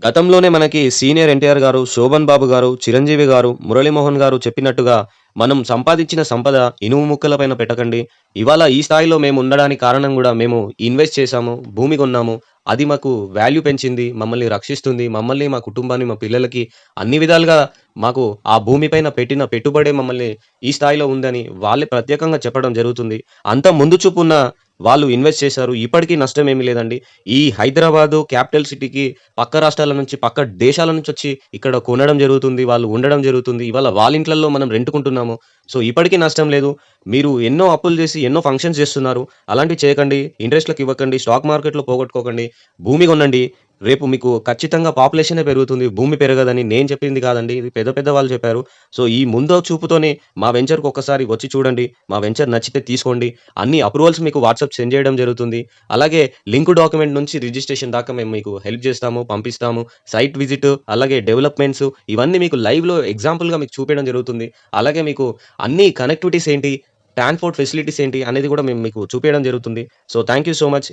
గతంలోనే మనకి సీనియర్ ఎన్టీఆర్ గారు, శోభన్ బాబు గారు, చిరంజీవి గారు, మురళీమోహన్ గారు చెప్పినట్టుగా మనం సంపాదించిన సంపద ఇనుము ముక్కల పైన పెట్టకండి. ఇవాళ ఈ స్థాయిలో మేము ఉండడానికి కారణం గూడా మేము ఇన్వెస్ట్ చేశాము, భూమి కొన్నాము. అది మాకు వాల్యూ పెంచింది, మమ్మల్ని రక్షిస్తుంది. మమ్మల్ని, మా కుటుంబాన్ని, మా పిల్లలకి అన్ని విధాలుగా మాకు ఆ భూమి పైన పెట్టిన పెట్టుబడే మమ్మల్ని ఈ స్థాయిలో ఉందని వాళ్ళే ప్రత్యేకంగా చెప్పడం జరుగుతుంది. అంత ముందు చూపున్న వాళ్ళు ఇన్వెస్ట్ చేశారు. ఇప్పటికి నష్టమేమి లేదండి. ఈ హైదరాబాదు క్యాపిటల్ సిటీకి పక్క రాష్ట్రాల నుంచి, పక్క దేశాల నుంచొచ్చి ఇక్కడ కొనడం జరుగుతుంది. వాళ్ళు ఉండడం జరుగుతుంది. ఇవాళ వాళ్ళ ఇంట్లల్లో మనం రెంట్‌కుంటున్నాము. సో, ఇప్పటికి నష్టం లేదు. మీరు ఎన్నో అప్పులు జేసి, ఎన్నో ఫంక్షన్స్ జేస్తున్నారు. అలాంటివి చేయకండి. ఇంట్రెస్ట్‌లకి ఇవ్వకండి. స్టాక్ మార్కెట్‌లో పోగొట్టుకోకండి. భూమి కొనండి. రేపు మీకు ఖచ్చితంగా పాపులేషనే పెరుగుతుంది. భూమి పెరగదని నేను చెప్పింది కాదండి. ఇది పెద్ద పెద్ద వాళ్ళు చెప్పారు. సో, ఈ ముందు చూపుతోనే మా వెంచర్‌కి ఒక్కసారి వచ్చి చూడండి. మా వెంచర్ నచ్చితే తీసుకోండి. అన్ని అప్రూవల్స్ మీకు వాట్సాప్ సెండ్ చేయడం జరుగుతుంది. అలాగే లింక్ డాక్యుమెంట్ నుంచి రిజిస్ట్రేషన్ దాకా మేము మీకు హెల్ప్ జేస్తాము, పంపిస్తాము. సైట్ విజిట్ అలాగే డెవలప్‌మెంట్స్ ఇవన్నీ మీకు లైవ్‌లో ఎగ్జాంపుల్‌గా మీకు చూపియడం జరుగుతుంది. అలాగే మీకు అన్ని కనెక్టివిటీస్ ఏంటి, ట్రాన్స్‌పోర్ట్ ఫెసిలిటీస్ ఏంటి అనేది గూడా మేము మీకు చూపియడం జరుగుతుంది. So, thank you so much.